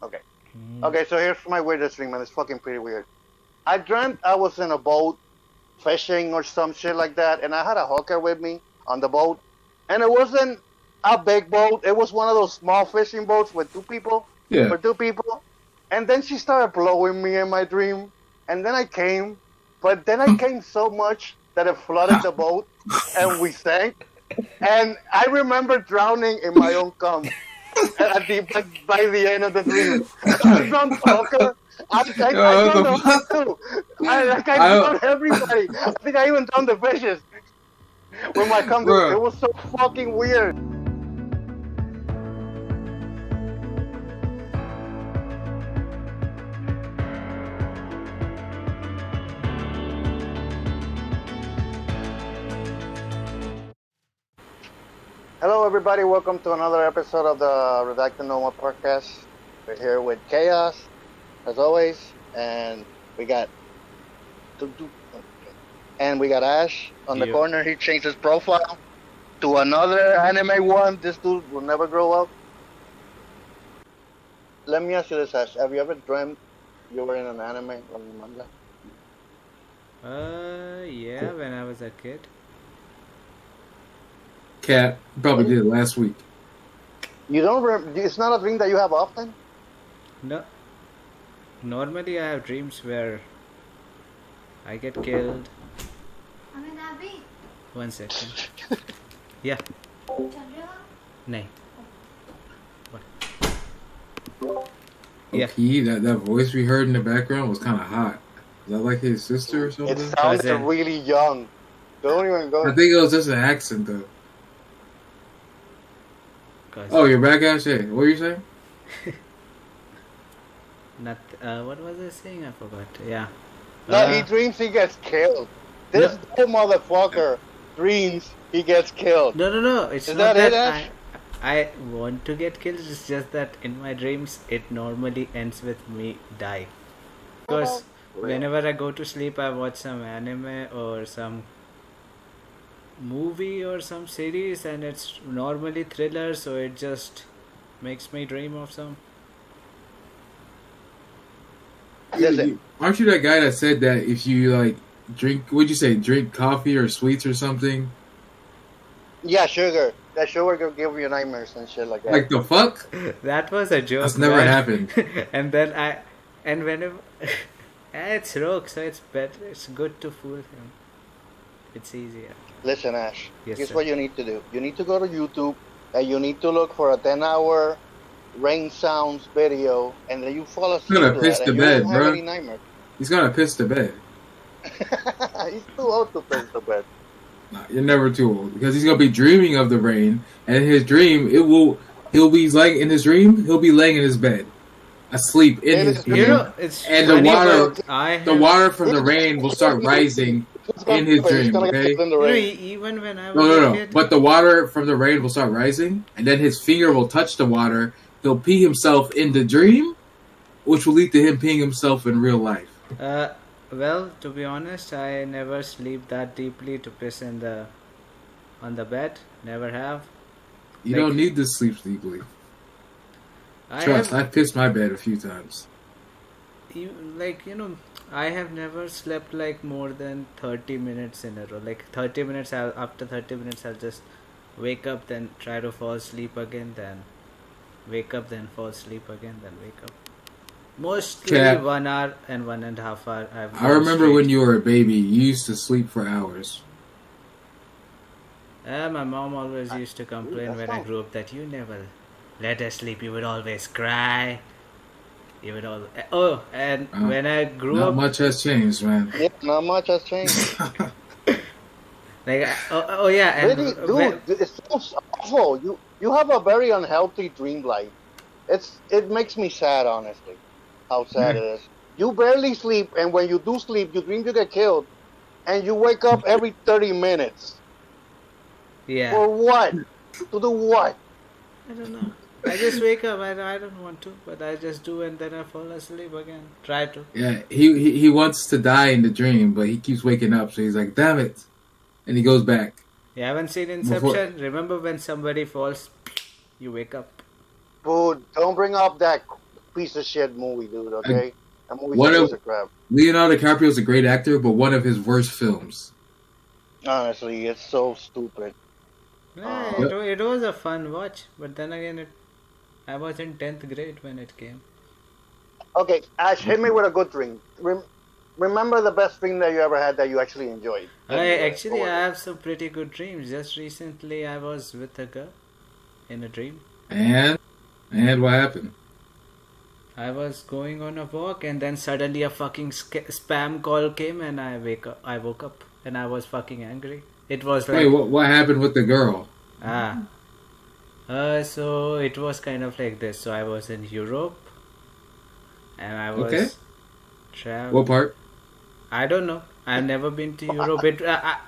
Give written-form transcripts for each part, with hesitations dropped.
Okay. Okay, so here's my weirdest dream, man. It's fucking pretty weird. I dreamt I was in a boat fishing or some shit like that, and I had a hooker with me on the boat, and it wasn't a big boat. It was one of those small fishing boats with two people, Yeah. for two people. And then she started blowing me in my dream, and then I came, but then I came so much that it flooded the boat, and we sank. And I remember drowning in my own cum by the end of the dream. I drowned Hooker. I Yo, drowned what the the Hooker fuck? too. I I, drowned everybody. I think I even drowned the fishes with my cum. It bro, was so fucking weird. Hello, everybody. Welcome to another episode of the Redacted Normal podcast. We're here with Chaos, as always, and we got Asch on the Yeah. corner. He changed his profile to another anime one. This dude will never grow up. Let me ask you this, Ash. Have you ever dreamt you were in an anime or manga? Yeah, when I was a kid. Cat probably did it last week. You don't. It's not a dream that you have often. No. Normally, I have dreams where I get killed. One second. Yeah. No. What? Yeah. Okay, that voice we heard in the background was kind of hot. Is that like his sister or It something? sounds Cousin. really young. Don't even go. I think it was just an accent though. Cause Oh, you're back, Ash. Hey, what were you saying? not. What was I saying? I forgot. Yeah. No, he dreams he gets killed. This poor motherfucker dreams he gets killed. No. It's Is not that it, that Ash? I want to get killed. It's just that in my dreams, it normally ends with me dying. Because whenever I go to sleep, I watch some anime or some movie or some series, and it's normally thriller, so it just makes me dream of some. Listen. Aren't you that guy that said that if you like drink, what'd you say, drink coffee or sweets or something? Yeah, sugar. That sugar will give you nightmares and shit like that. Like the fuck? That was a joke. That's never man. happened. and whenever it's Rogue, so it's better. It's good to fool him. It's easier. Listen, Ash. Yes, Here's sir. what you need to do. You need to go to YouTube and you need to look for a 10-hour rain sounds video, and then you fall asleep Gonna to piss that, the and you bed, won't have bro. any nightmares. He's gonna piss the bed. He's too old to piss the bed. Nah, you're never too old because he's gonna be dreaming of the rain, and in his dream, he'll be like in his dream, he'll be laying in his bed, asleep in his You You dream, know, it's and the funny, water, but I have, the water from the rain will start rising in his dream. Okay. In the rain. even when I was No. a kid, But the water from the rain will start rising, and then his finger will touch the water. He'll pee himself in the dream, which will lead to him peeing himself in real life. well, to be honest, I never sleep that deeply to piss on the bed. Never have. You Like- don't need to sleep deeply. I Trust, have, I've pissed my bed a few times. I have never slept like more than 30 minutes in a row. Like 30 minutes, after 30 minutes, I'll just wake up, then try to fall asleep again, then wake up, then fall asleep again, then wake up. Mostly Cat. 1 hour and 1.5 hour. I remember when you were a baby, you used to sleep for hours. My mom always used to complain when I grew up that you never let us sleep. You would always cry. You would always... Oh, and when I grew Not up... much has changed, man. Yeah, not much has changed. yeah, and Really, dude, it sounds awful. You have a very unhealthy dream life. It makes me sad, honestly. How sad it is. You barely sleep, and when you do sleep, you dream you get killed, and you wake up every 30 minutes. yeah. For what? To do what? I don't know. I just wake up. I don't want to, but I just do, and then I fall asleep again. Try to. Yeah, he wants to die in the dream, but he keeps waking up, so he's like, damn it. And he goes back. You haven't seen Inception? Remember when somebody falls, you wake up. Dude, don't bring up that piece of shit movie, dude. Okay, that movie's What a a- piece of crap. Leonardo DiCaprio is a great actor, but one of his worst films. Honestly, it's so stupid. Yeah, it was a fun watch, but then again, I was in 10th grade when it came. Okay, Ash, hit me with a good dream. Remember the best dream that you ever had that you actually enjoyed. I have some pretty good dreams. Just recently, I was with a girl in a dream. And what happened? I was going on a walk, and then suddenly a fucking spam call came, and I woke up, and I was fucking angry. It was like, Wait, what happened with the girl? So it was kind of like this. So I was in Europe, and I was traveling. What part? I don't know. I've never been to Europe.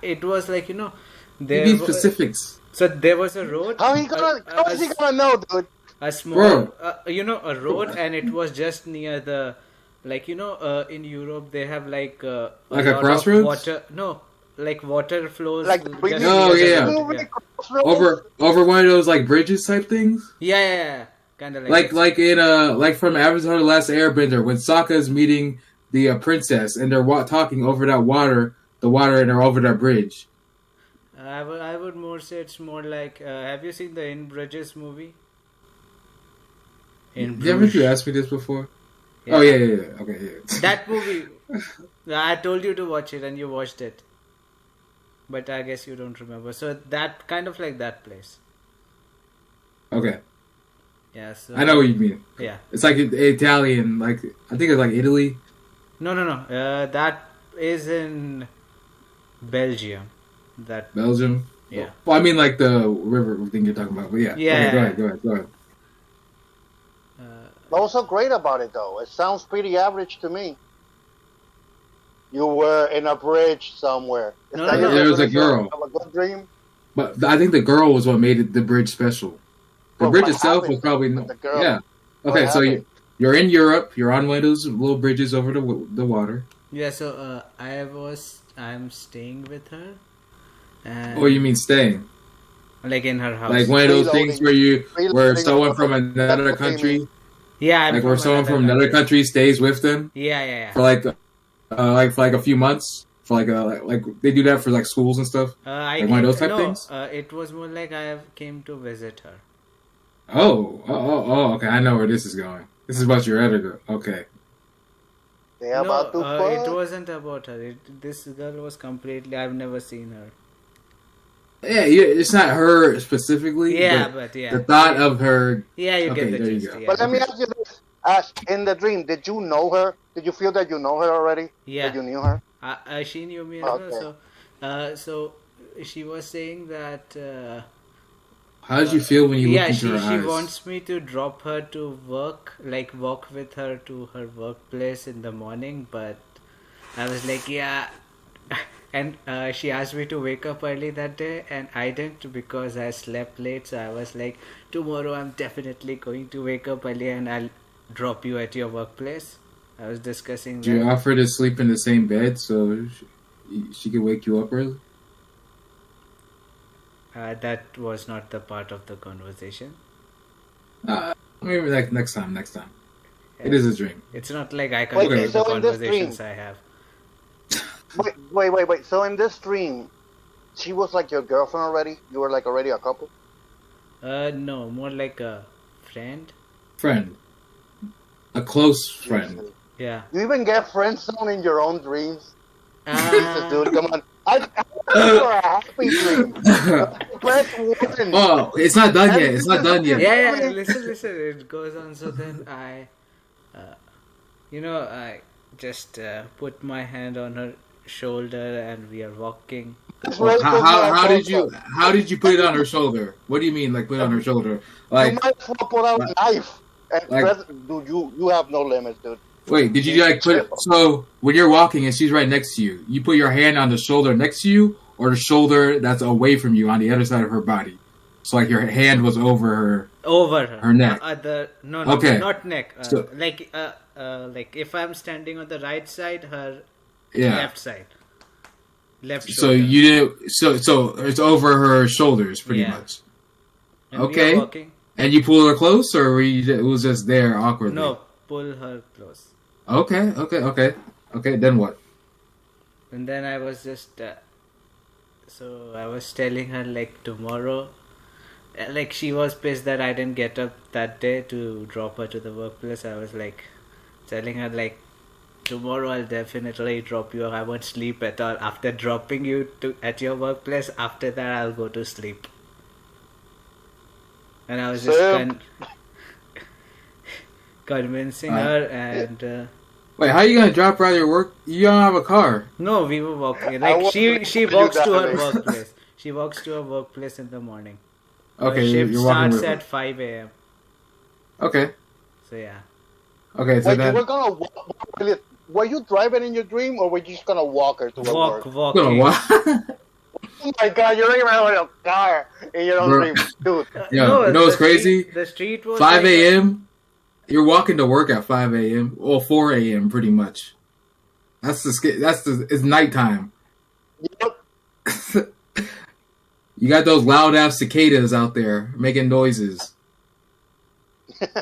It was like, you know, You need specifics. So there was a road. How is he gonna know, dude? A small, a road, and it was just near the, like, in Europe they have like a crossroads. Water, no, like water flows. Like just oh near yeah, the road, over one of those like bridges type things. Yeah. Kind of like like in like from Avatar: The Last Airbender when Sokka's meeting the princess and they're talking over that water, and they're over that bridge. I would more say it's more like. Have you seen the In Bridges movie? Haven't you asked me this before? Yeah. Oh yeah. Okay, yeah. That movie. I told you to watch it and you watched it, but I guess you don't remember. So that kind of like that place. Okay. Yeah. So I know what you mean. Yeah. It's like Italian, like I think it's like Italy. No. That is in Belgium. That Belgium. Yeah. Well, I mean like the river thing you're talking about, but yeah. Yeah. Okay, go ahead. What was so great about it, though? It sounds pretty average to me. You were in a bridge somewhere. No, there was a girl. Of a good dream? But I think the girl was what made the bridge special. The But bridge what itself was happened probably with the girl? yeah. What Okay, so happened? you're in Europe. You're on one of those little bridges over the water. Yeah. So I'm staying with her. And Or you mean staying? like in her house. Like one of those things where Reloading someone from That's another what they country, mean. Yeah. I'm like where someone from another country stays with them Yeah. for like a few months. For like they do that for like schools and stuff. Like one of those type things? It was more like I came to visit her. Oh, okay. I know where this is going. This is about your other girl. Okay. They about to fuck. It wasn't about her. This girl was completely. I've never seen her. Yeah, it's not her specifically. Yeah, but yeah. the thought of her. Yeah, you Okay, get the there you gist. go. Yeah. But let me ask you this. Ash, in the dream, did you know her? Did you feel that you know her already? Yeah. That you knew her? She knew me as Okay. well. So she was saying that. How did you feel when you looked into her she eyes? wants me to drop her to work, like walk with her to her workplace in the morning, but I was like, yeah. And she asked me to wake up early that day, and I didn't because I slept late. So I was like, tomorrow I'm definitely going to wake up early and I'll drop you at your workplace. I was discussing Did you that. offer to sleep in the same bed so she could wake you up early? That was not the part of the conversation. Maybe like next time. It is a dream. It's not like I Wait, control so the in this conversations dream- I have. Wait. So in this dream, she was like your girlfriend already? You were like already a couple? No, more like a friend. Friend. A close friend. Yeah. You even get friend zone in your own dreams? Jesus, dude, come on. I for a happy dream. Press one. Oh, it's not done yet. It's not done yet. Yeah. Listen. It goes on. So then I just put my hand on her shoulder and we are walking. How did you put it on her shoulder? What do you mean, like put it on her shoulder? You Like, might as well put out a knife. And Like- dude, you have no limits, dude. wait, did you like put? So when you're walking and she's right next to you, you put your hand on the shoulder next to you, or the shoulder that's away from you on the other side of her body. So like your hand was over her. Over her. Her neck. No, Okay. not neck. So- like if I'm standing on the right side, her Yeah. left side. Left So shoulder. you didn't. So it's over her shoulders, pretty Yeah. much. And we are okay. walking. And you pulled her close, or it was just there awkwardly? No, pull her close. Okay. Then what? And then I was just so I was telling her like tomorrow, like she was pissed that I didn't get up that day to drop her to the workplace. I was like telling her like tomorrow I'll definitely drop you. I won't sleep at all after dropping you at your workplace. After that I'll go to sleep. And I was just convincing her and. Wait, how are you gonna drop her out of your work? You don't have a car. No, we were walking. Like she walks to her workplace. She walks to her workplace in the morning. Okay, her shift you're walking starts with at 5 a.m. Okay. So yeah. Okay, so Wait, then you were gonna walk, were you driving in your dream, or were you just gonna walk her to work? Walking. Oh my god, you're not even having a car in your own dream, dude. No, you know what's crazy? The street was 5 a.m. You're walking to work at 5 a.m. or 4 a.m. pretty much. It's nighttime. Yep. You got those loud ass cicadas out there making noises.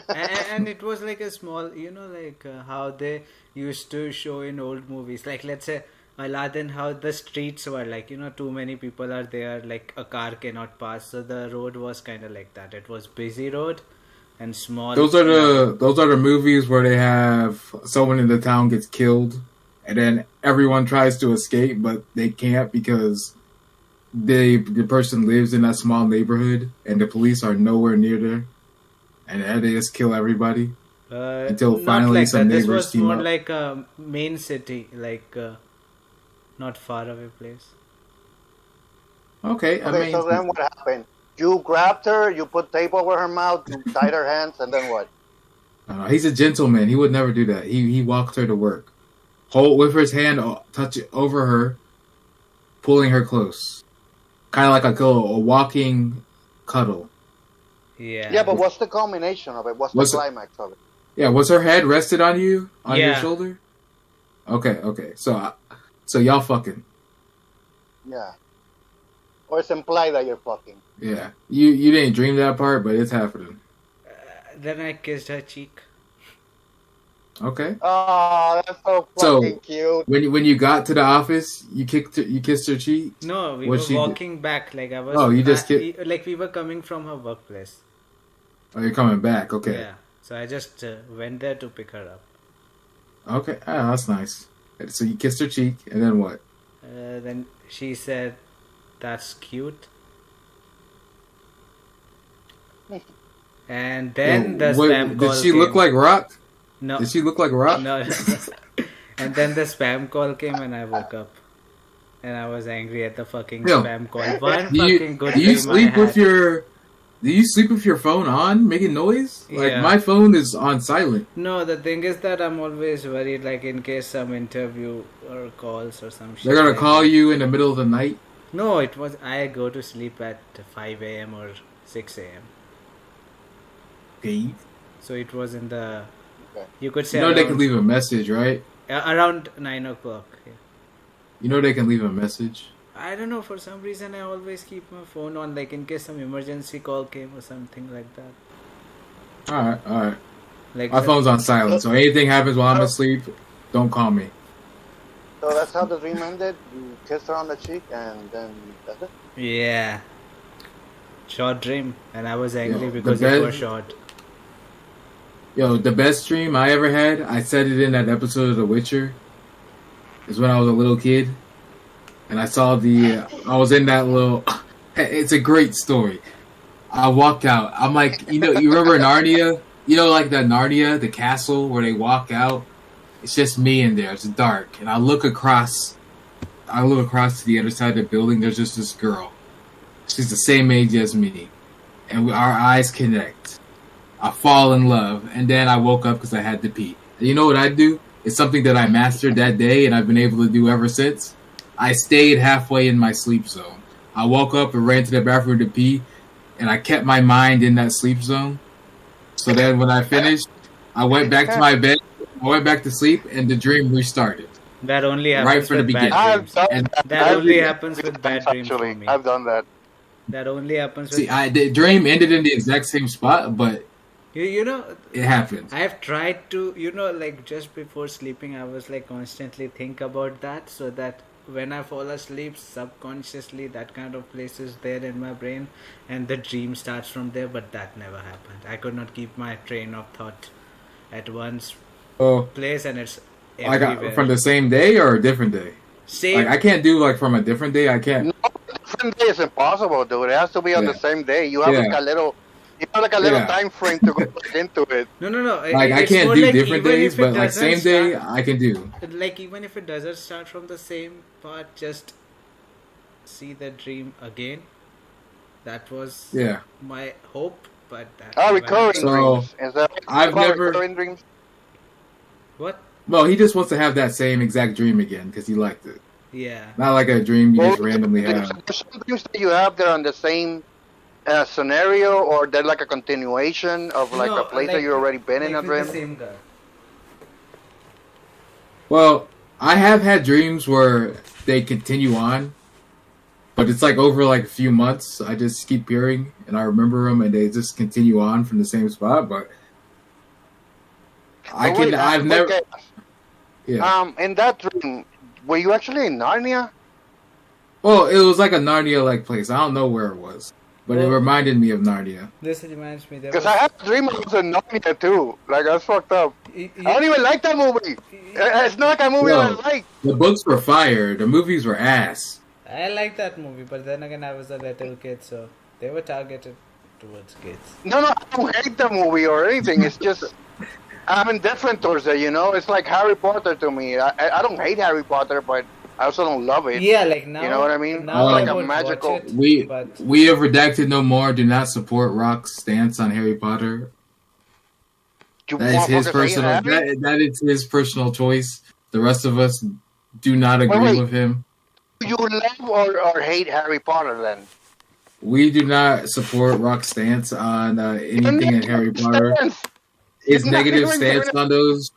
and it was like a small, like how they used to show in old movies. Like let's say Aladdin, how the streets were like, too many people are there, like a car cannot pass. So the road was kind of like that. It was busy road. And small. Those are the movies where they have someone in the town gets killed, and then everyone tries to escape, but they can't because the person lives in that small neighborhood, and the police are nowhere near there, and then they just kill everybody until finally some neighbors team up. This was more like a main city, like not far away place. Okay, so then what happened? You grabbed her, you put tape over her mouth, you tied her hands, and then what? He's a gentleman. He would never do that. He walked her to work. Hold with his hand, touch it over her, pulling her close. Kind of like a walking cuddle. Yeah. Yeah, but what's the culmination of it? What's the climax of it? Yeah, was her head rested on you? On your shoulder? Okay. So y'all fucking. Yeah. Or it's implied that you're fucking. Yeah. You didn't dream that part, but it's happening. Then I kissed her cheek. Okay. Oh, that's so fucking cute. When you got to the office, you kissed her cheek? No, we were walking back. Like I was. Oh, you just like we were coming from her workplace. Oh, you're coming back. Okay. Yeah. So I just went there to pick her up. Okay. Oh, that's nice. So you kissed her cheek, and then what? Then she said, "That's cute." And then the spam call Did she look like Rock? No. Did she look like Rock? No. And then the spam call came and I woke up. And I was angry at the fucking spam call. Do you sleep with your phone on, making noise? Like my phone is on silent. No, the thing is that I'm always worried, like in case some interview or calls or some shit. They're gonna call you in the middle of the night? No, I go to sleep at 5 a.m. or 6 a.m. Okay. So it was in the... You could say they can leave a message, right? Around 9 o'clock. Yeah. You know they can leave a message? I don't know. For some reason, I always keep my phone on, like in case some emergency call came or something like that. All right. Like my phone's on silent, so anything happens while I'm asleep, don't call me. So that's how the dream ended? You kissed her on the cheek and then that's it? Yeah. Short dream. And I was angry because it was short. Yo, the best dream I ever had, I said it in that episode of The Witcher, is when I was a little kid. And I was in that little... It's a great story. I walked out. I'm like, you remember Narnia? You know, like that Narnia, the castle where they walk out? It's just me in there. It's dark. And I look across to the other side of the building. There's just this girl. She's the same age as me. And our eyes connect. I fall in love, and then I woke up because I had to pee. And you know what I do? It's something that I mastered that day, and I've been able to do ever since. I stayed halfway in my sleep zone. I woke up and ran to the bathroom to pee, and I kept my mind in that sleep zone. So then when I finished, I went back to my bed, I went back to sleep, and the dream restarted. That only happens with bad dreams. That only happens with bad dreams for me. I've done that. That only happens with... See, the dream ended in the exact same spot, but You know, It happens. I have tried to, like just before sleeping, I was like constantly think about that so that when I fall asleep, subconsciously that kind of place is there in my brain and the dream starts from there, but that never happened. I could not keep my train of thought at one Oh, place and it's like everywhere. from the same day or a different day? Same. Like I can't do like from a different day. I can't. No, different day is impossible, dude. It has to be on the Yeah. same day. You have like Yeah. a little, Yeah. time frame to go back into it. No. Like I It's can't more do like different even days, if it but like doesn't same day start- I can do. Like even if it doesn't start from the same part, just see the dream again. That was Yeah. my hope, but that Oh, never recurring happened. So, dreams. Is that I've about never- recurring dreams? What? Well, he just wants to have that same exact dream again because he liked it. Yeah. Not like a dream you Well, just randomly have. There's some dreams that you have that are on the same scenario, or they're like a continuation of like No, a place that you've already been in a with dream. the same girl. Well, I have had dreams where they continue on, but it's like over like a few months. I just keep hearing and I remember them, and they just continue on from the same spot. But I But can. wait, I've never. okay. Yeah. In that dream, were you actually in Narnia? Well, it was like a Narnia like place. I don't know where it was, but it Well- reminded me of Narnia. This reminds me. Because I had a dream I was in Narnia too. Like, I was fucked up. I don't even like that movie. It's not like a movie Yo. I like. The books were fire. The movies were ass. I like that movie, but then again, I was a little kid, so they were targeted towards kids. No, I don't hate the movie or anything. It's just I'm indifferent towards it. It's like Harry Potter to me. I don't hate Harry Potter, but I also don't love it. Yeah, like now. You know what I mean? Now Like I a would magical- watch it, We but we have redacted no more. Do not support Rock's stance on Harry Potter. You That is his motherfuckers hate personal. Harry? That is his personal choice. The rest of us do not agree wait. with him. You love or hate Harry Potter then? We do not support Rock's stance on anything in Harry Potter. Stance. His You're not negative doing stance it. on those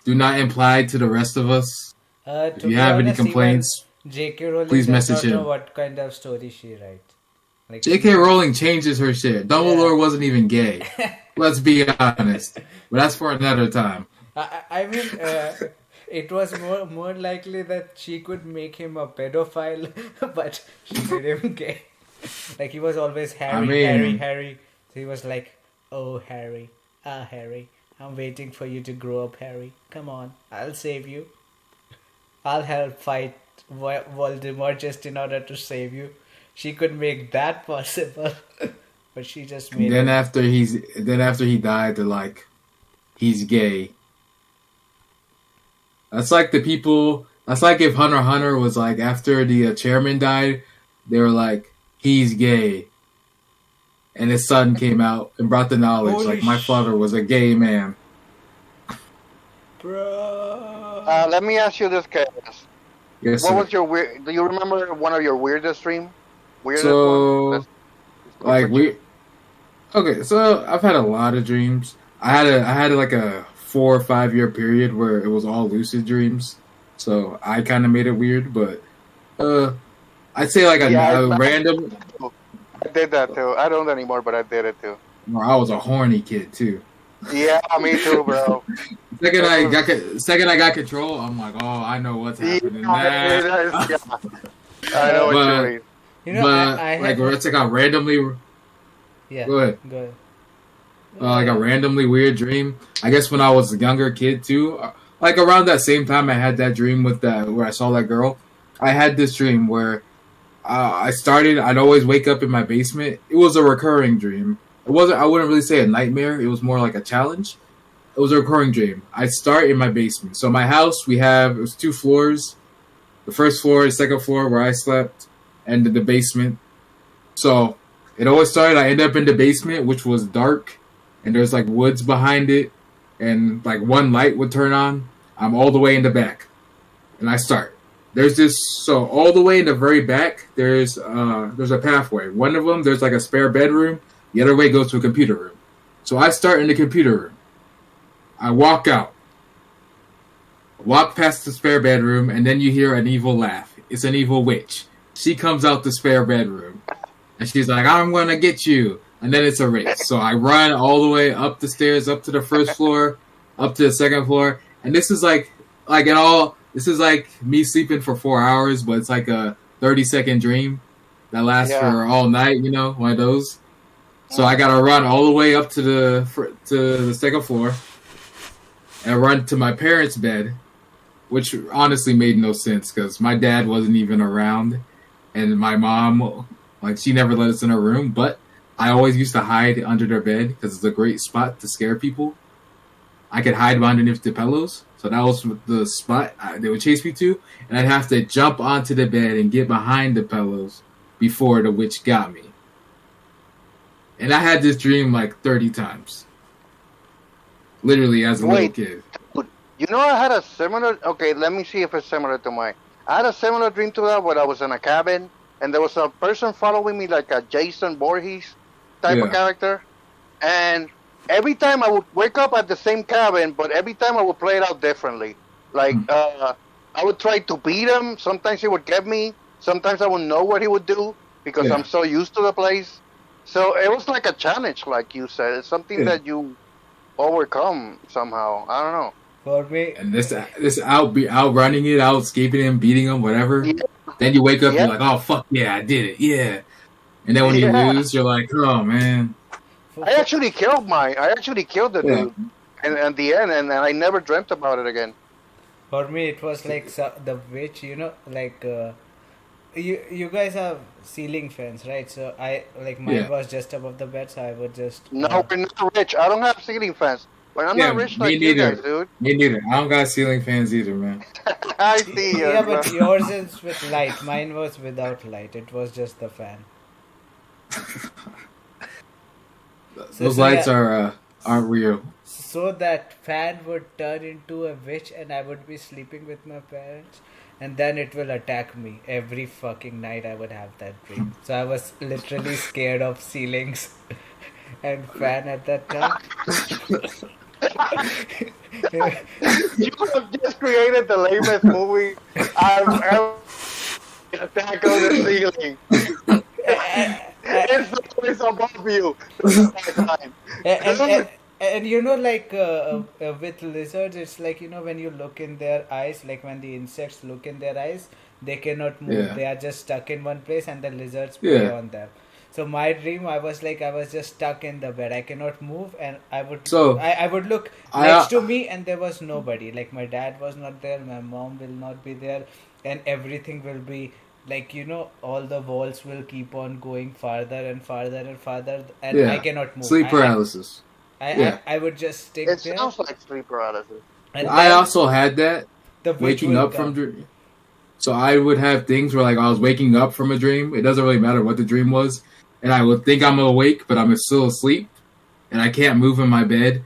do not imply to the rest of us. to If be you have any honest, even complaints, J.K. Rowling please does message not him. know what kind of story she writes. Like J.K. Rowling changes her shit. Dumbledore wasn't even gay. Let's be honest. But that's for another time. I mean, it was more likely that she could make him a pedophile, but she made him gay. Like he was always Harry. So he was like, "Oh Harry, Harry, I'm waiting for you to grow up, Harry. Come on, I'll save you. I'll help fight Voldemort just in order to save you." She could make that possible, but she just made. Then him. after he died, they're like, he's gay. That's like the people. That's like if Hunter x Hunter was like after the chairman died, they were like, he's gay, and his son came out and brought the knowledge. Holy Like my father was a gay man. Bro. Let me ask you this, Chaos. Yes, What sir. was your weird? Do you remember one of your weirdest dreams? Weirdest So, one? like okay, so I've had a lot of dreams. I had like a 4 or 5 year period where it was all lucid dreams. So I kind of made it weird, but I'd say like a random. I did that too. I don't anymore, but I did it too. Or I was a horny kid too. Yeah, me too, bro. Second I got control, I'm like, oh, I know what's happening. I know what But- you mean. You know, But I like, have. it's like a randomly. Yeah. Go ahead. Go ahead. Like a randomly weird dream. I guess when I was a younger kid too, like around that same time I had that dream with that where I saw that girl. I had this dream where I'd always wake up in my basement. It was a recurring dream. It wasn't. I wouldn't really say a nightmare. It was more like a challenge. It was a recurring dream. I'd start in my basement. So my house, it was 2 floors. The first floor, the second floor where I slept, and the basement. So it always started. I ended up in the basement, which was dark, and there's like woods behind it, and like one light would turn on. I'm all the way in the back, and I start. So all the way in the very back, there's a pathway. One of them, there's like a spare bedroom. The other way goes to a computer room. So I start in the computer room. I walk out, walk past the spare bedroom, and then you hear an evil laugh. It's an evil witch. She comes out the spare bedroom, and she's like, "I'm gonna get you." and then it's a race. So I run all the way up the stairs, up to the first floor, up to the second floor, and this is like in all. This is like me sleeping for 4 hours, but it's like a 30-second dream that lasts for all night. You know, one of those. So I gotta run all the way up to the second floor, and run to my parents' bed, which honestly made no sense because my dad wasn't even around, and my mom, like, she never let us in her room. But I always used to hide under their bed because it's a great spot to scare people. I could hide underneath the pillows, so that was the spot they would chase me to, and I'd have to jump onto the bed and get behind the pillows before the witch got me. And I had this dream like 30 times. Literally, as a little kid. You know, I had a similar... Okay, let me see if it's similar to mine. I had a similar dream to that where I was in a cabin, and there was a person following me, like a Jason Voorhees type of character. And every time I would wake up at the same cabin, but every time I would play it out differently. Like, I would try to beat him. Sometimes he would get me. Sometimes I would know what he would do because I'm so used to the place. So it was like a challenge, like you said. It's something that you overcome somehow. I don't know. For me, and this outrunning it, out escaping him, beating him, whatever. Yeah. Then you wake up, you're like, oh fuck yeah, I did it, yeah. And then when you lose, you're like, oh man. I actually killed mine. I actually killed the dude, and at the end, and I never dreamt about it again. For me, it was like the witch, you know, like. You guys have ceiling fans, right? So mine was just above the bed, so I would just... No, we're not rich. I don't have ceiling fans. But I'm not rich like you guys, dude. Me neither. I don't got ceiling fans either, man. I see you. Yeah, but yours is with light. Mine was without light. It was just the fan. Those lights aren't real. So that fan would turn into a witch and I would be sleeping with my parents. And then it will attack me. Every fucking night I would have that dream. So I was literally scared of ceilings and fan at that time. You have just created the lamest movie I've ever attack on the ceiling. It's above you. And you know, like with lizards, it's like, you know, when you look in their eyes, like when the insects look in their eyes, they cannot move. Yeah. They are just stuck in one place and the lizards prey on them. So my dream, I was just stuck in the bed. I cannot move, and I would look next to me and there was nobody. Like my dad was not there, my mom will not be there, and everything will be like, you know, all the walls will keep on going farther and farther and farther, and I cannot move. Sleep paralysis. I would just stick there. It sounds like sleep paralysis. And I also had that, waking up from dream. So I would have things where, like, I was waking up from a dream. It doesn't really matter what the dream was. And I would think I'm awake, but I'm still asleep. And I can't move in my bed.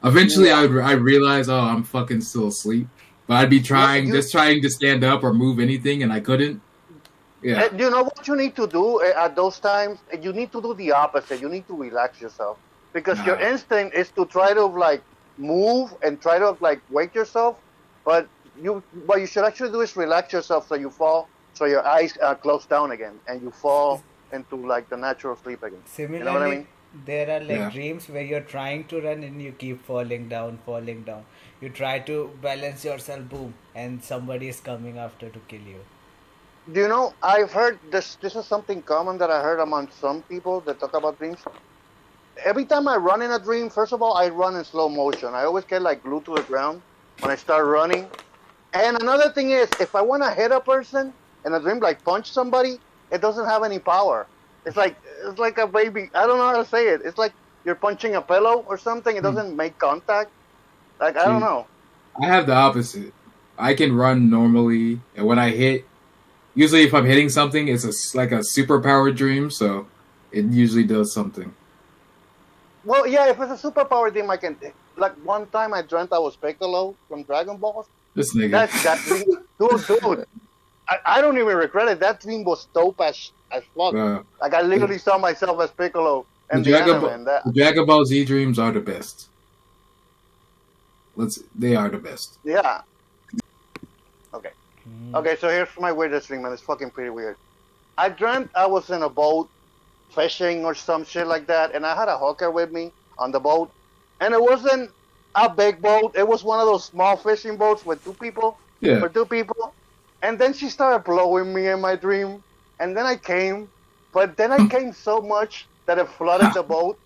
Eventually, I'd realize, oh, I'm fucking still asleep. But I'd be trying to stand up or move anything, and I couldn't. Yeah. You know what you need to do at those times? You need to do the opposite. You need to relax yourself. Because your instinct is to try to, like, move and try to, like, wake yourself. But what you should actually do is relax yourself so you fall, so your eyes are closed down again, and you fall into, like, the natural sleep again. Similarly, you know what I mean? There are, like, dreams where you're trying to run and you keep falling down. You try to balance yourself, boom, and somebody is coming after to kill you. Do you know, I've heard this is something common that I heard among some people that talk about dreams. Every time I run in a dream, first of all, I run in slow motion. I always get, like, glued to the ground when I start running. And another thing is, if I want to hit a person in a dream, like punch somebody, it doesn't have any power. It's like a baby. I don't know how to say it. It's like you're punching a pillow or something. It doesn't make contact. Like, I don't know. I have the opposite. I can run normally, and when I hit, usually if I'm hitting something, it's like a superpowered dream, so it usually does something. Well, yeah, if it's a superpower dream, I can... Like, one time I dreamt I was Piccolo from Dragon Ball. This nigga. That dream... Dude. I don't even regret it. That dream was dope as fuck. Like, I literally saw myself as Piccolo and the anime. The Dragon Ball Z dreams are the best. They are the best. Yeah. Okay. Okay, so here's my weirdest dream, man. It's fucking pretty weird. I dreamt I was in a boat fishing or some shit like that, and I had a hooker with me on the boat, and it wasn't a big boat. It was one of those small fishing boats with Yeah. for two people. And then she started blowing me in my dream, and then I came, but then I came so much that it flooded the boat,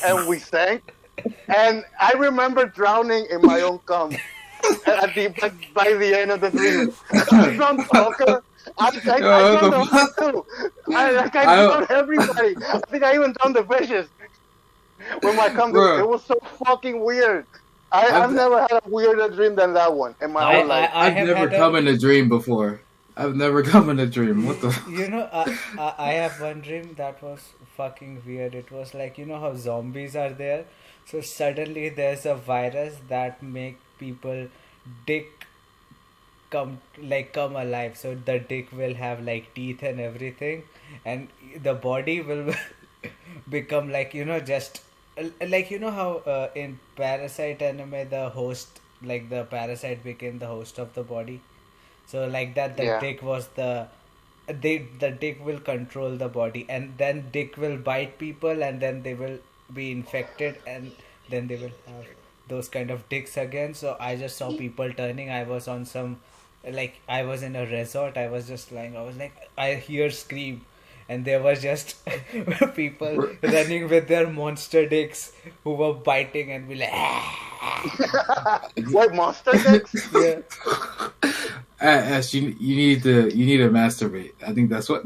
and we sank. And I remember drowning in my own cum by the end of the dream. I drowned Hooker. I drowned the Hooker too. I drowned everybody. I think I even drowned the fishes with my cum. Bro. It was so fucking weird. I've never had a weirder dream than that one in my whole life. I've never come in a dream before. I've never come in a dream. What the? You know, I have one dream that was fucking weird. It was like, you know how zombies are there? So suddenly there's a virus that make people dick come alive. So the dick will have like teeth and everything, and the body will become like, you know, just like, you know how in Parasite anime the parasite became the host of the body. So like that, the dick was the dick will control the body, and then dick will bite people, and then they will be infected, and then they will have those kind of dicks again. So I just saw people turning. I was on some, like, I was in a resort. I was just lying. I was like, I hear scream, and there was just people running with their monster dicks who were biting and be like, what, monster dicks? Yeah. Ash, you need to masturbate. I think that's what.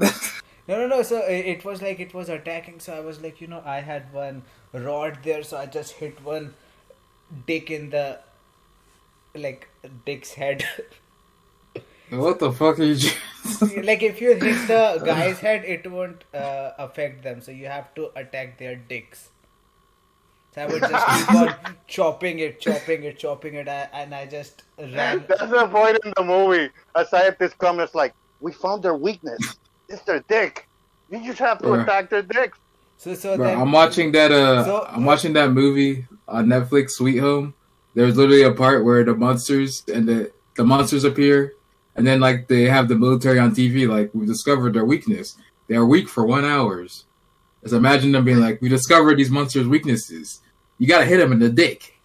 No. So it was like it was attacking. So I was like, you know, I had one rod there, so I just hit one dick in the dick's head. What the fuck are you? Like if you hit the guy's head, it won't affect them. So you have to attack their dicks. So I would just keep on chopping it, and I just ran. That's the point in the movie. A scientist comes and it's like, we found their weakness. It's their dick. You just have to attack their dicks. So Bro, then, I'm watching that. I'm watching that movie on Netflix, Sweet Home. There's literally a part where the monsters and the monsters appear, and then like they have the military on TV. Like, we discovered their weakness. They are weak for 1 hour. Just imagine them being like, we discovered these monsters' weaknesses. You gotta hit them in the dick.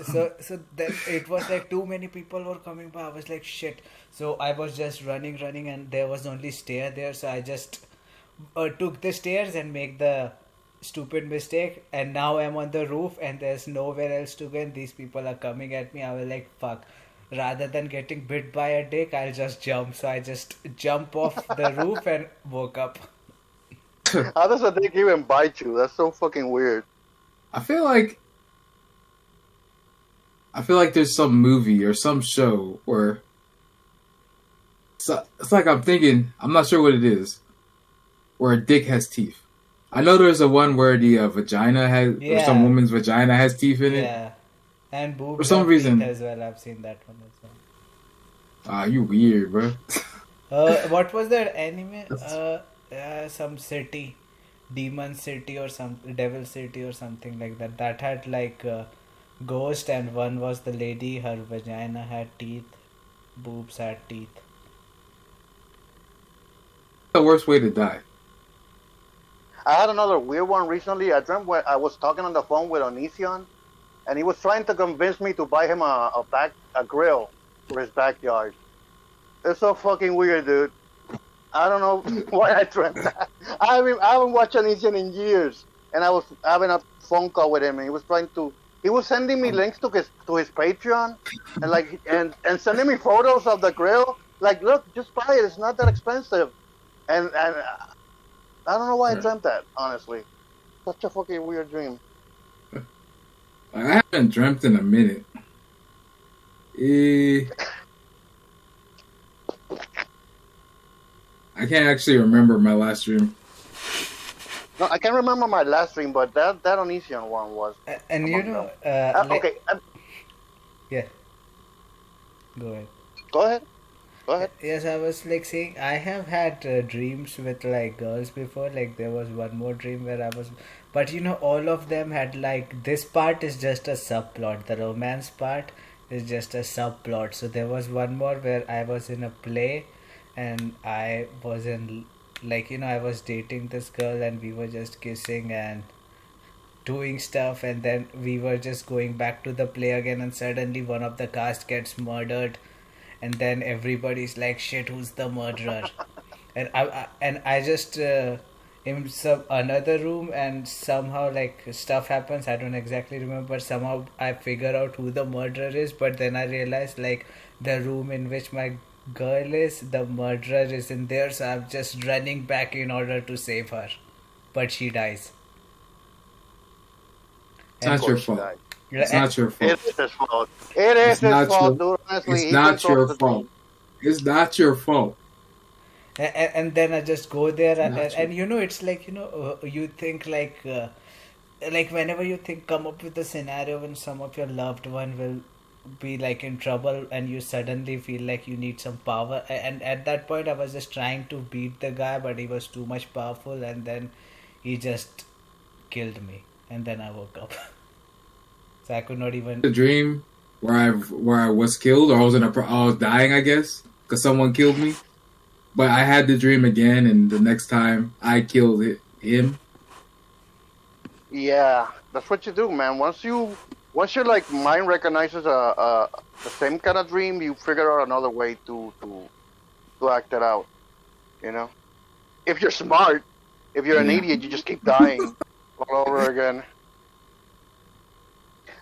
So then it was like too many people were coming by. I was like, shit. So I was just running, and there was only stair there. So I just took the stairs and make the stupid mistake. And now I'm on the roof and there's nowhere else to go. And these people are coming at me. I was like, fuck. Rather than getting bit by a dick, I'll just jump. So I just jump off the roof and woke up. How does a dick even bite you? That's so fucking weird. I feel like there's some movie or some show where it's like I'm thinking, I'm not sure what it is, where a dick has teeth. I know there's a one where the vagina has, or some woman's vagina has teeth in it. Yeah, and boobs for some reason as well. I've seen that one as well. Ah, you weird, bro. What was that anime? Some city, Demon City or some Devil City or something like that. That had like ghost, and one was the lady. Her vagina had teeth, boobs had teeth. The worst way to die. I had another weird one recently. I dreamt where I was talking on the phone with Onision, and he was trying to convince me to buy him a grill for his backyard. It's so fucking weird, dude. I don't know why I dreamt that. I haven't watched Onision in years, and I was having a phone call with him, and he was sending me links to his Patreon, and sending me photos of the grill. Like, look, just buy it. It's not that expensive. And I don't know why I dreamt that, honestly. Such a fucking weird dream. I haven't dreamt in a minute. I can't actually remember my last dream. No, I can't remember my last dream, but that Onision one was. And you know, okay. Yeah. Go ahead. Go ahead. Yes, I was like saying I have had dreams with like girls before. Like there was one more dream where I was, but you know, all of them had like this part is just a subplot. The romance part is just a subplot. So there was one more where I was in a play, and I was in like I was dating this girl and we were just kissing and doing stuff, and then we were just going back to the play again, and suddenly one of the cast gets murdered, and then everybody's like, shit, who's the murderer? And I just in some another room, and somehow like stuff happens, I don't exactly remember, but somehow I figure out who the murderer is. But then I realize, like, the room in which my girl is, the murderer is in there, so I'm just running back in order to save her, but she dies. It's not your Of course she fault. died. It's not your fault. It is his fault. It is It's his not fault, your. dude. Honestly, It's he not your controls the fault. dream. It's not your fault. And then I just go there, Not and your. it's like, you think like whenever you think, come up with a scenario when some of your loved one will be like in trouble, and you suddenly feel like you need some power. And at that point I was just trying to beat the guy, but he was too much powerful, and then he just killed me, and then I woke up. So I could not even. A dream where I was killed, or I was dying, I guess, because someone killed me. But I had the dream again, and the next time I killed him. Yeah, that's what you do, man. Once your like mind recognizes the same kind of dream, you figure out another way to act it out. You know, if you're smart, if you're an Yeah. idiot, you just keep dying all over again.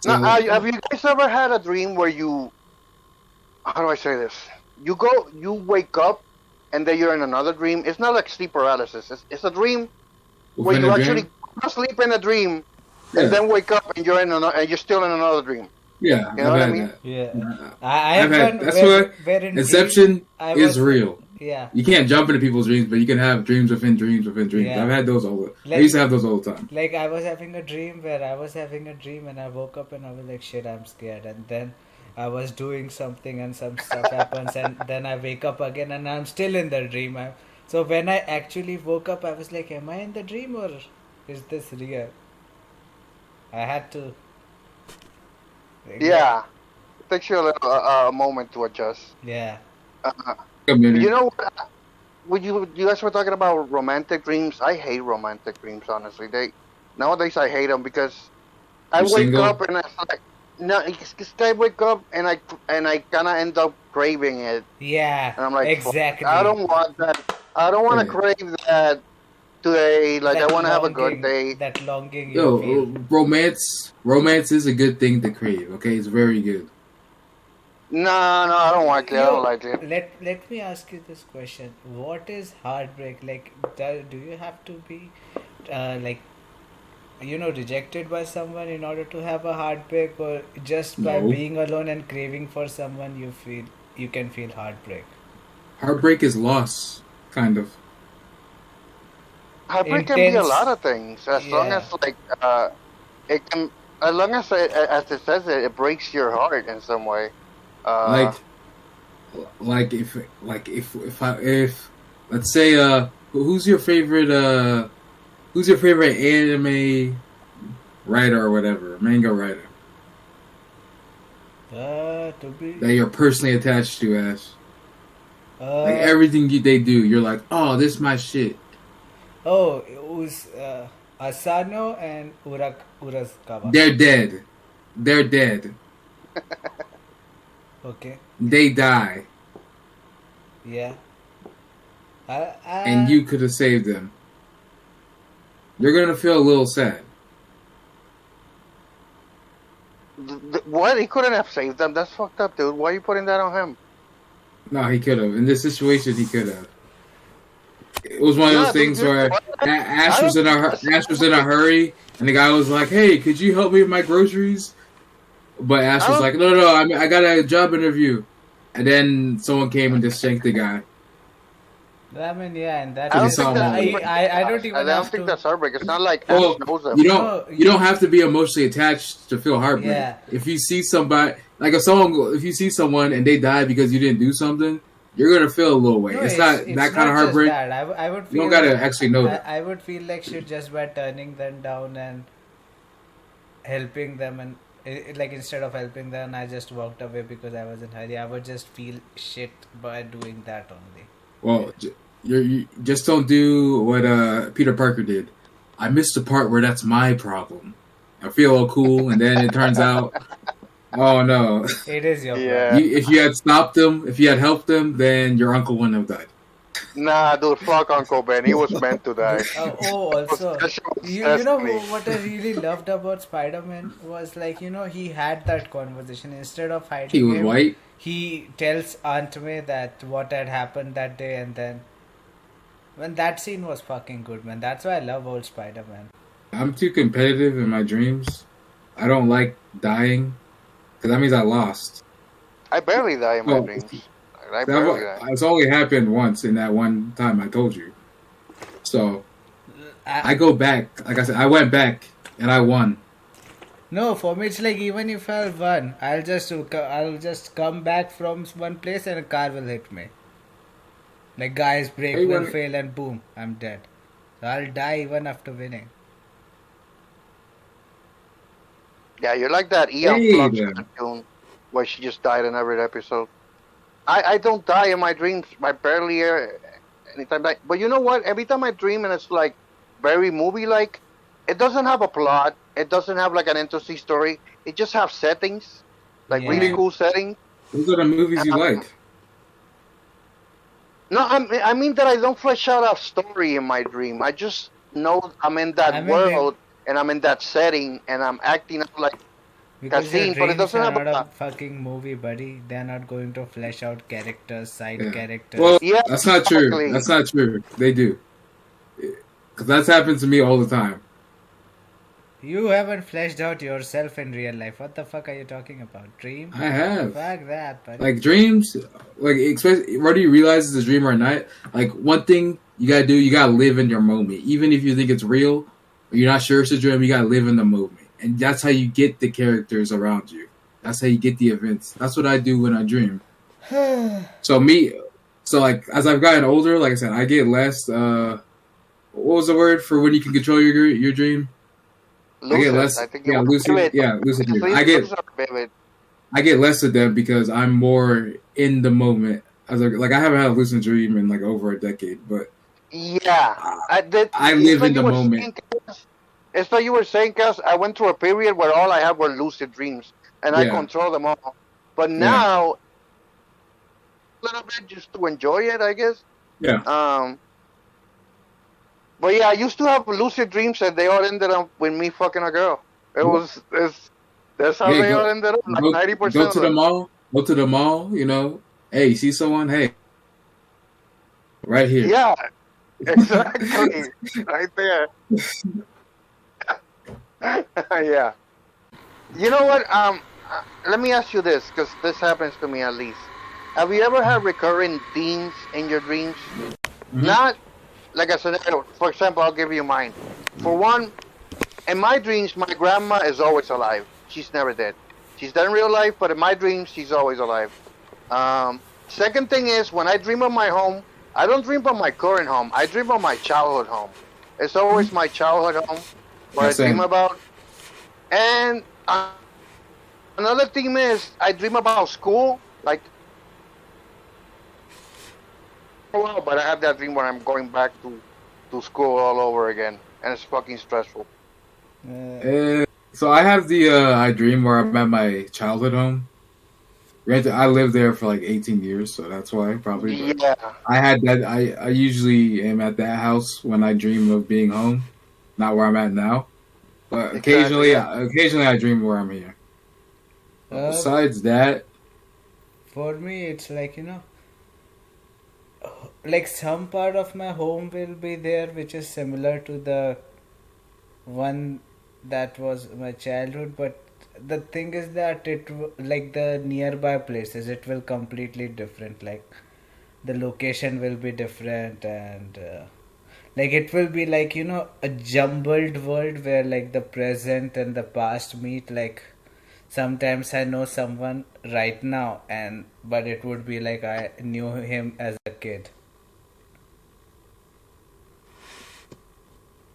Now, So have you guys ever had a dream where you? How do I say this? You wake up, and then you're in another dream. It's not like sleep paralysis. It's a dream where within you a actually dream, go to sleep in a dream, and yeah, then wake up and and you're still in another dream. yeah, You know I've what I had mean? that. Yeah, I- I I've have had. one That's why where in dream Inception I is was. real. Yeah. You can't jump into people's dreams, but you can have dreams within dreams within dreams. Yeah. I've had those all. I Like- used to have those all the time. Like, I was having a dream where I was having a dream, and I woke up and I was like, shit, I'm scared. And then I was doing something and some stuff happens, and then I wake up again and I'm still in the dream. So when I actually woke up, I was like, am I in the dream or is this real? I had to. Yeah, it takes you a moment to adjust. Yeah. Uh, A minute. you know, when you guys were talking about romantic dreams, I hate romantic dreams. Honestly, nowadays I hate them because I You're wake single? up and I like no, I wake up and I kind of end up craving it, Yeah. and I'm like, "Fuck, Exactly. I don't want that. I don't want to Hey. crave that today. Like That I want to have a longing- good day. That longing you Yo, feel. romance is a good thing to crave. Okay, it's very good. No, I don't like it. I don't like it. Let me ask you this question. What is heartbreak? Like, do you have to be, like, rejected by someone in order to have a heartbreak, or just by No. being alone and craving for someone you can feel heartbreak? Heartbreak is loss, kind of. Heartbreak can be a Intense. lot of things, as long Yeah. as like it can, as long as it says it breaks your heart in some way. If let's say who's your favorite anime writer or whatever, manga writer To be. that you're personally attached to, Ash? Like Uh, everything they do, you're like, oh, this is my shit. oh, it was Asano and Urakawa. They're dead. They're dead. Okay. They die, Yeah. and you could have saved them. You're gonna feel a little sad. What? He couldn't have saved them. That's fucked up, dude. Why are you putting that on him? No, he could have. In this situation, he could have. It was one of those Yeah, things dude, where what? Ash was in a hurry, and the guy was like, "Hey, could you help me with my groceries?" But Ash was like, "No, I got a job interview," and then someone came and just shanked the guy. I mean, yeah, and that I don't is. think that's I heartbreak. I don't even I don't have think to. that's heartbreak. It's not like Well, Ash knows him. you don't have to be emotionally attached to feel heartbreak. Yeah. If you see somebody, like if you see someone and they die because you didn't do something, you're gonna feel a little way. No, it's not that kind of just heartbreak. that. I would feel You don't gotta like, actually know that. I would feel like shit just by turning them down and helping them, and like instead of helping them, I just walked away because I was in a hurry. I would just feel shit by doing that only. Well, You just don't do what Peter Parker did. I missed the part where that's my problem. I feel all cool, and then it turns out, oh no! It is your Yeah. problem. If you had stopped him, if you had helped him, then your uncle wouldn't have died. Nah, dude, fuck Uncle Ben. He was meant to die. Also, That shit was you know destiny. what I really loved about Spider-Man was like, he had that conversation instead of hiding He was him. white. He tells Aunt May that what had happened that day, and then when that scene was fucking good, man. That's why I love old Spider-Man. I'm too competitive in my dreams. I don't like dying because that means I lost. I barely die in my Oh, dreams. I barely die. It's only happened once in that one time I told you. So I go back. Like I said, I went back and I won. No, for me it's like even if I won, I'll just come back from one place and a car will hit me. Like guy's brake Hey, will when- fail and boom, I'm dead. So I'll die even after winning. Yeah, you're like that Eon Hey, Flux then. cartoon where she just died in every episode. I don't die in my dreams. I barely anytime die. But you know what? Every time I dream and it's like very movie like, it doesn't have a plot. It doesn't have like an interesting story. It just has settings, like really Yeah. cool settings. Those are the movies you like. No, I mean that I don't flesh out a story in my dream. I just know I'm in that I mean, world and I'm in that setting and I'm acting out like Because your scene, but it dreams doesn't are have not a a fucking movie, buddy. They're not going to flesh out characters, side Yeah. characters. Well, Yeah, that's not true. exactly. That's not true. They do. Because that's happened to me all the time. You haven't fleshed out yourself in real life. What the fuck are you talking about? Dream? I have. Fuck that, buddy. Like dreams, like especially whether you realize it's a dream or not. Like one thing you gotta do, you gotta live in your moment. Even if you think it's real, or you're not sure it's a dream, you gotta live in the moment, and that's how you get the characters around you. That's how you get the events. That's what I do when I dream. So like as I've gotten older, like I said, I get less. What was the word for when you can control your dream? lucid. I get less. I think Yeah, it was lucid. vivid. Yeah, lucid dream. Lucid or vivid. I get less of them because I'm more in the moment. As like I haven't had a lucid dream in like over a decade, but Yeah, I live in the moment. It's like you were saying, Cass, I went through a period where all I had were lucid dreams, and I Yeah. control them all. But now, a little bit just to enjoy it, I guess. Yeah. But yeah, I used to have lucid dreams, and they all ended up with me fucking a girl. That's how Hey, they all ended up. Like Go 90% to of the them. mall. Go to the mall. You know, hey, you see someone? Hey, right here. Yeah, exactly, right there. Yeah. You know what? Let me ask you this, because this happens to me at least. Have you ever had recurring themes in your dreams? Mhm. Not like a scenario. For example, I'll give you mine. For one, in my dreams, my grandma is always alive. She's never dead. She's dead in real life, but in my dreams, she's always alive. Second thing is, when I dream of my home, I don't dream of my current home. I dream of my childhood home. It's always my childhood home what I Same. dream about. And another thing is, I dream about school. Like, well, but I have that dream where I'm going back to school all over again, and it's fucking stressful. So I have the I dream where I'm at my childhood home. Granted, I lived there for like 18 years, so that's why probably. But Yeah, I had that. I usually am at that house when I dream of being home, not where I'm at now. But Exactly, occasionally I dream where I'm here. Besides that, For me, it's like, like some part of my home will be there which is similar to the one that was my childhood, but the thing is that like the nearby places, it will completely different. Like the location will be different, and like it will be like a jumbled world where like the present and the past meet. Like sometimes I know someone right now, but it would be like I knew him as a kid.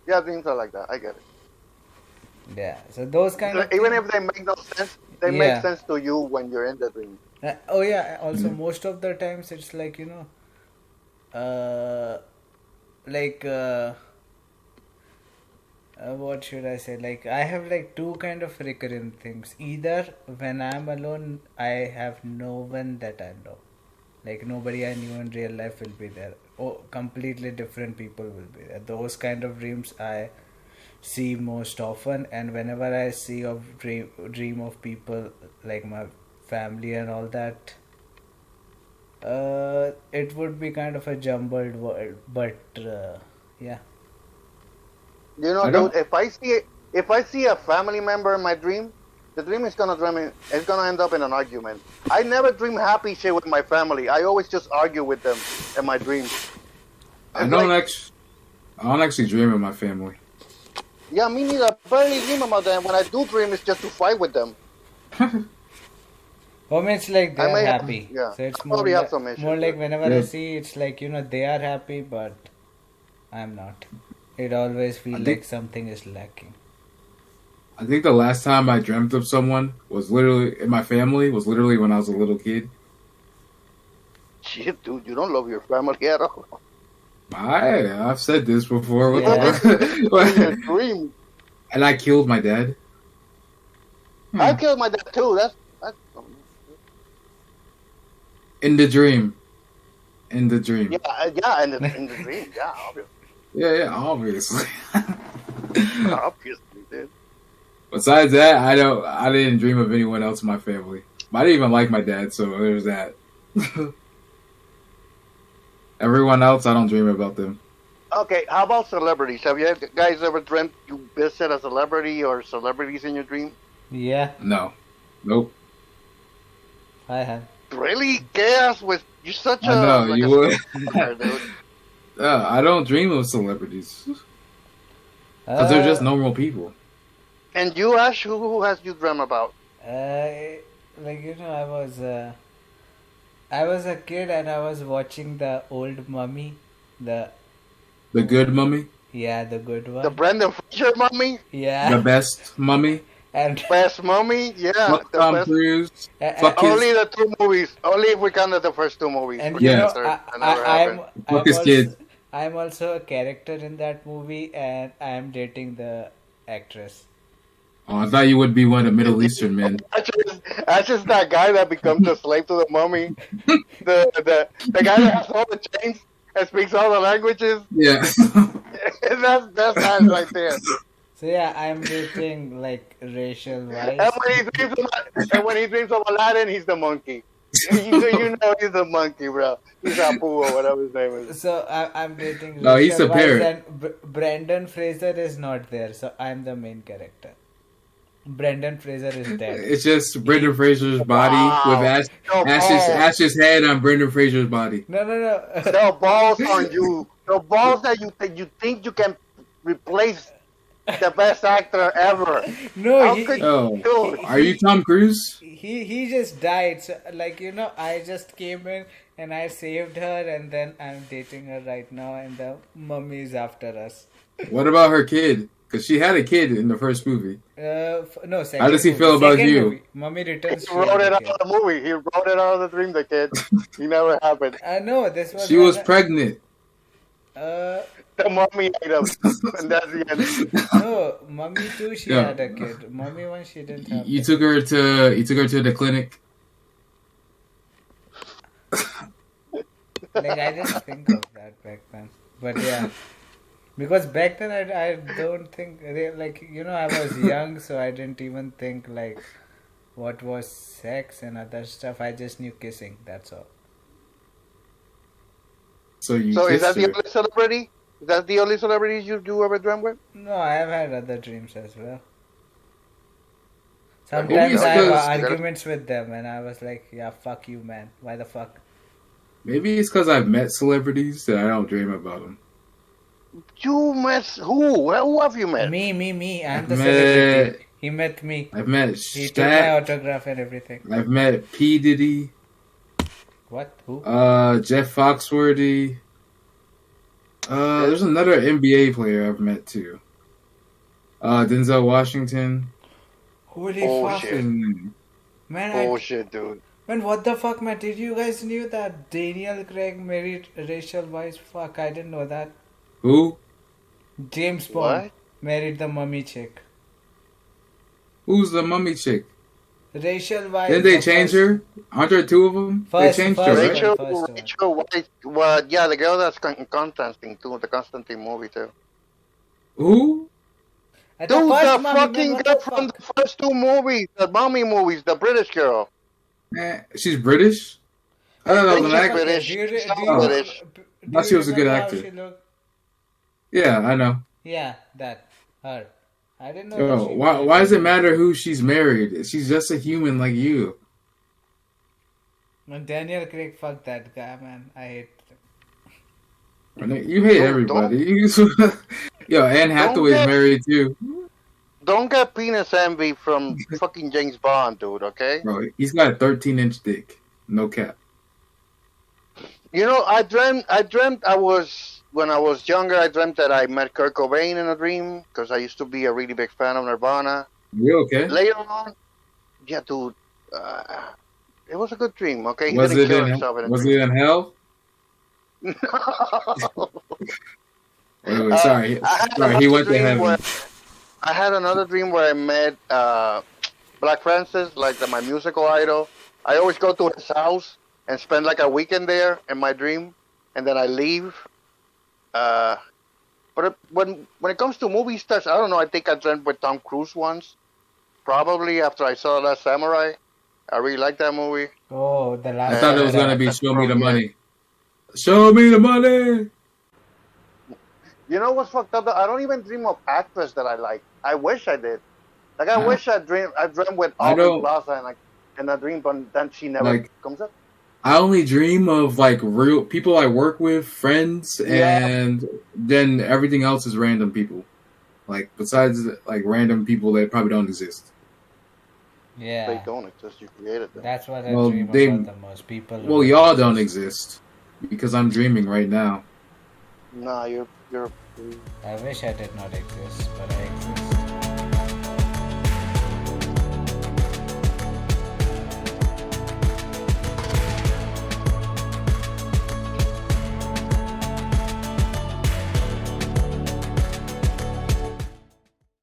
yeah, things are like that. I get it. Yeah, so those kind So of even things- if they make no sense, they Yeah. make sense to you when you're in the dream. Oh yeah, also most of the times it's like uh, like what should I say? Like I have like two kind of recurrent things. Either when I'm alone, I have no one that I know. Like nobody I knew in real life will be there. Oh, completely different people will be there. Those kind of dreams I see most often, and whenever I see of dream of people like my family and all that, it would be kind of a jumbled world. But yeah. You know, I dude, don't. if I see a family member in my dream, the dream is gonna it's gonna end up in an argument. I never dream happy shit with my family. I always just argue with them in my dreams. I It's don't like, actually. I don't actually dream of my family. yeah, me neither. I barely dream about them. When I do dream, it's just to fight with them. For me, it's like I they're may have, happy. yeah, So it's I probably have some more issues. like whenever I Yeah. see, it's like they are happy, but I'm not. It always feels I like think. something is lacking. I think the last time I dreamt of someone was literally in my family. Was literally when I was a little kid. Shit, dude, you don't love your family at all. I've said this before. What Yeah. In your the dream. And I killed my dad. I killed my dad too. That's In the dream. In the dream. yeah, in the dream, yeah, Yeah, obviously. obviously, dude. Besides that, I didn't dream of anyone else in my family. But I didn't even like my dad, so there's that. Everyone else, I don't dream about them. Okay, how about celebrities? Have you guys ever dreamt you visit a celebrity or celebrities in your dream? Yeah, No. Nope. I have. Really? Chaos with you're such I know, like you a would. stalker, dude. I don't dream of celebrities. Because they're just normal people. And you, Ash, who has you dream about? Like I was a kid and I was watching the old Mummy, the The good mummy. the good one. The Brendan Fraser mummy? Yeah, The best mummy. and Best mummy? Yeah, Fuck the Tom best. Cruise. uh, Fuck his, Only the two movies. Only if we counted the first two movies. and you you know, know, The third, that never happened. Fuck his kid. I'm also a character in that movie, and I'm dating the actress. Oh, I thought you would be one of the Middle Eastern men. That's just that guy that becomes a slave to the mummy. The guy that has all the chains and speaks all the languages. Yeah. that's that right there. So yeah, I'm dating like racial wise. And when he dreams of Aladdin, he's the monkey. You know he's the monkey, bro. He's Apu or whatever his name is. So I'm dating. No, he's racial the wise, parrot. and Brendan Fraser is not there, so I'm the main character. Brendan Fraser is dead. It's just Brendan Fraser's body Wow. with No balls. Ash's head on Brendan Fraser's body. No. The balls on you. The balls that you think you can replace the best actor ever. No, How he, could Oh, you do it? are you Tom Cruise? he just died. So, like I just came in and I saved her, and then I'm dating her right now, and the mummy is after us. What about her kid? Because she had a kid in the first movie. No, second. How does he movie. feel about Second you? Movie. Mummy returns. He wrote it out of the movie. He wrote it out of the dream, the kid. He never happened. No, this was. She was pregnant. The mummy ate him. And that's the end. No, Mummy too. She Yeah. had a kid. Mummy one, she didn't have. You took her to the clinic. Like I didn't think of that back then, but yeah, because back then I don't think I was young, so I didn't even think like what was sex and other stuff. I just knew kissing. That's all. So you So is kissed that the her. only celebrity? Is that the only celebrities you do ever dream with? No, I have had other dreams as well. Maybe Sometimes it's I have 'cause- arguments with them, and I was like, "Yeah, fuck you, man. Why the fuck?" Maybe it's because I've met celebrities that I don't dream about them. You met who? Who have you met? Me. I'm the I've celebrity. met, He met me. I've met He took my Shaq. autograph and everything. I've met P. Diddy. What? Who? Jeff Foxworthy. There's another NBA player I've met too. Denzel Washington. Holy Oh, fuck, shit. man! Bullshit, dude. Man, what the fuck, man? Did you guys knew that Daniel Craig married Rachel Weisz? Fuck, I didn't know that. Who? James Bond What? married the mummy chick. Who's the mummy chick? Rachel Weisz. Didn't they the change first- her? Aren't there two of them? First- they changed first her, one. right? Rachel White. Well, yeah, the girl that's in Constantine too, the Constantine movie too. Who? At Dude, first the mummy, man, fucking what girl the from fuck? the first two movies, the mummy movies, the British girl. She's British? I thought that was an She's actor. British. Do you, She's do you, not know- British. do Thought you she was a good remember how actor. she looked? Yeah, I know. Yeah, that. Her. I didn't know that Yo, she why does it matter who she's married? She's just a human like you. Man, Daniel Craig, fuck that guy, man. I hate him. You hate everybody. Yo, Anne Hathaway's get- married too. Don't get penis envy from fucking James Bond, dude. Okay. Bro, he's got a 13-inch dick. No cap. You know, I dreamt when I was younger. I dreamt that I met Kurt Cobain in a dream because I used to be a really big fan of Nirvana. You okay? Later on, yeah, dude, it was a good dream. Okay, Was didn't it kill in himself in a Was dream. it in hell? Wait, sorry. I had Sorry, he another went to dream heaven. where- I had another dream where I met Black Francis, like my musical idol. I always go to his house and spend like a weekend there in my dream, and then I leave. But when it comes to movie stars, I don't know. I think I dreamt with Tom Cruise once, probably after I saw Last Samurai. I really like that movie. Oh, the last. I thought it was one. gonna be Show Me the Money. Show me the money. You know what's fucked up? I don't even dream of actors that I like. I wish I did. Like I Yeah. wish I dreamed with I Aubrey don't- Plaza and I dream, but then she never Like- comes up. I only dream of like real people I work with, friends, Yeah. and then everything else is random people. Like besides like random people that probably don't exist. They Yeah. don't exist. You created them. That's what I Well, dream they- about the most. People. who Well, y'all don't exist because I'm dreaming right now. Nah, you're. I wish I did not exist, but I